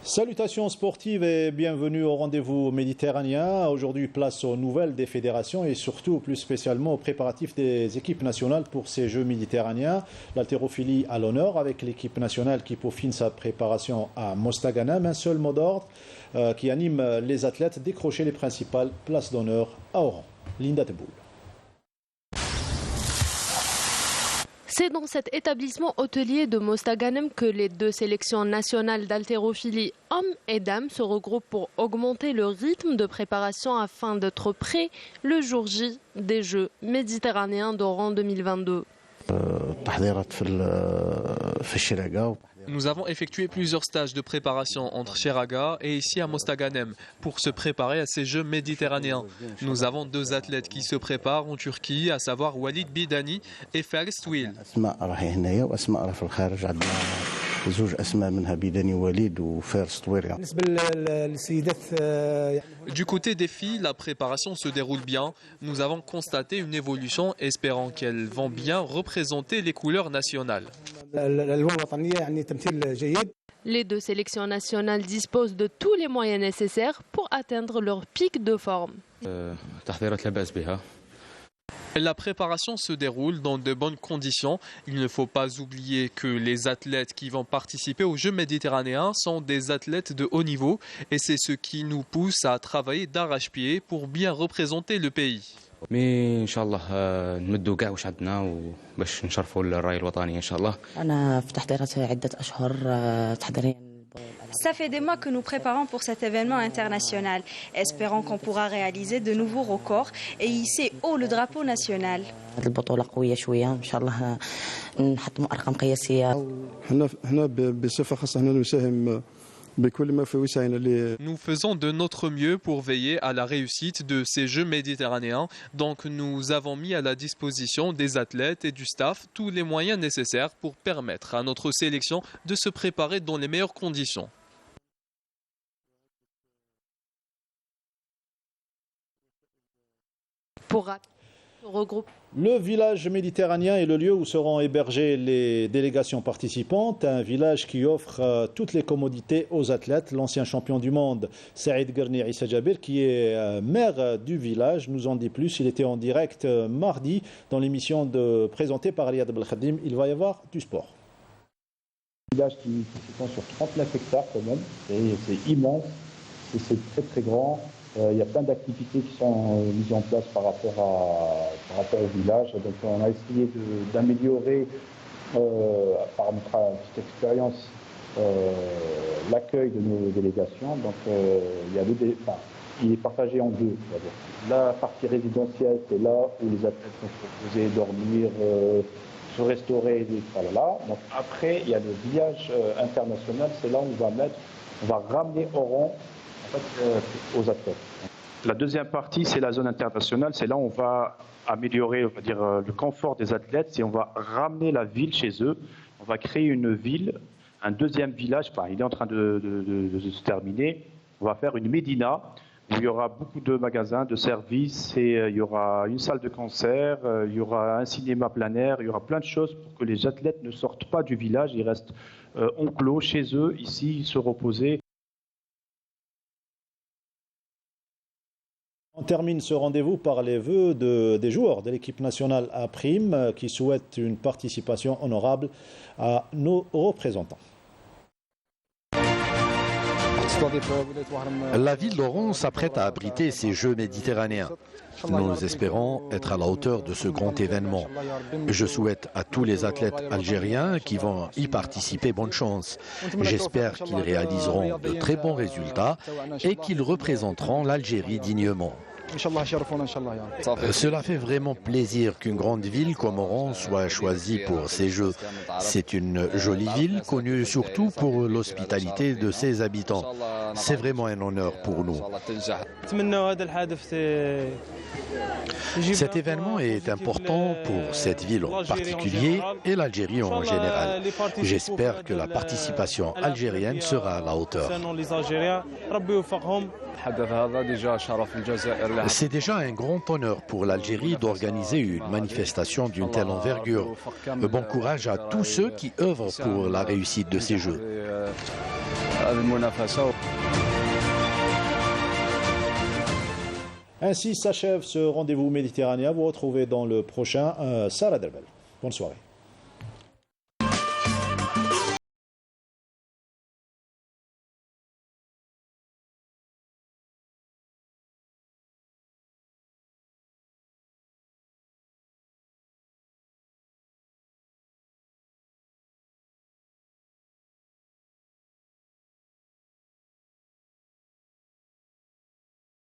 Salutations sportives et bienvenue au rendez-vous méditerranéen. Aujourd'hui, place aux nouvelles des fédérations et surtout plus spécialement aux préparatifs des équipes nationales pour ces Jeux méditerranéens. L'haltérophilie à l'honneur avec l'équipe nationale qui peaufine sa préparation à Mostaganem. Un seul mot d'ordre qui anime les athlètes, décrocher les principales places d'honneur à Oran. Linda Teboul. C'est dans cet établissement hôtelier de Mostaganem que les deux sélections nationales d'haltérophilie hommes et dames se regroupent pour augmenter le rythme de préparation afin d'être prêts le jour J des Jeux méditerranéens d'Oran 2022. Nous avons effectué plusieurs stages de préparation entre Cheraga et ici à Mostaganem pour se préparer à ces Jeux méditerranéens. Nous avons deux athlètes qui se préparent en Turquie, à savoir Walid Bidani et Faris Touil. Du côté des filles, la préparation se déroule bien. Nous avons constaté une évolution, espérant qu'elles vont bien représenter les couleurs nationales. Les deux sélections nationales disposent de tous les moyens nécessaires pour atteindre leur pic de forme. La préparation se déroule dans de bonnes conditions. Il ne faut pas oublier que les athlètes qui vont participer aux Jeux méditerranéens sont des athlètes de haut niveau et c'est ce qui nous pousse à travailler d'arrache-pied pour bien représenter le pays. ان شاء الله نمدوا كاع واش عندنا باش نشرفوا الراي الوطني ان شاء الله. انا في تحضيرات عده اشهر تحضيريا. Ça fait des mois que nous préparons pour cet événement international. Espérons qu'on pourra réaliser de nouveaux records et hisser haut le drapeau national. البطولة قوية شوية إن شاء الله نحطموا أرقام قياسية. هنا بصفة خاصة هنا نساهم. Nous faisons de notre mieux pour veiller à la réussite de ces Jeux méditerranéens. Donc nous avons mis à la disposition des athlètes et du staff tous les moyens nécessaires pour permettre à notre sélection de se préparer dans les meilleures conditions. Le village méditerranéen est le lieu où seront hébergées les délégations participantes. Un village qui offre toutes les commodités aux athlètes. L'ancien champion du monde, Saïd Garni Issa Jabir, qui est maire du village, nous en dit plus. Il était en direct mardi dans l'émission présentée par Riyad Belkhadim. Il va y avoir du sport. Un village qui s'étend sur 39 hectares quand même. C'est immense, c'est très très grand. Il y a plein d'activités qui sont mises en place par rapport au village. Donc on a essayé d'améliorer, par notre petite expérience, l'accueil de nos délégations. Donc il est partagé en deux. La partie résidentielle, c'est là où les athlètes sont proposés dormir, se restaurer, voilà. Donc après, il y a le village international, c'est là où on va ramener Oran aux athlètes. La deuxième partie, c'est la zone internationale. C'est là où on va améliorer, on va dire, le confort des athlètes. C'est on va ramener la ville chez eux. On va créer une ville, un deuxième village. Enfin, il est en train de se terminer. On va faire une médina où il y aura beaucoup de magasins, de services, et il y aura une salle de concert, il y aura un cinéma plein air, il y aura plein de choses pour que les athlètes ne sortent pas du village. Ils restent enclos chez eux, ici, se reposer. On termine ce rendez-vous par les vœux des joueurs de l'équipe nationale A' qui souhaitent une participation honorable à nos représentants. La ville d'Oran s'apprête à abriter ces Jeux méditerranéens. Nous espérons être à la hauteur de ce grand événement. Je souhaite à tous les athlètes algériens qui vont y participer bonne chance. J'espère qu'ils réaliseront de très bons résultats et qu'ils représenteront l'Algérie dignement. Cela fait vraiment plaisir qu'une grande ville comme Oran soit choisie pour ces Jeux. C'est une jolie ville connue surtout pour l'hospitalité de ses habitants. C'est vraiment un honneur pour nous. Cet événement est important pour cette ville en particulier et l'Algérie en général. J'espère que la participation algérienne sera à la hauteur. C'est déjà un grand honneur pour l'Algérie d'organiser une manifestation d'une telle envergure. Bon courage à tous ceux qui œuvrent pour la réussite de ces Jeux. Ainsi s'achève ce rendez-vous méditerranéen. Vous retrouvez dans le prochain Sarah Derbel. Bonne soirée.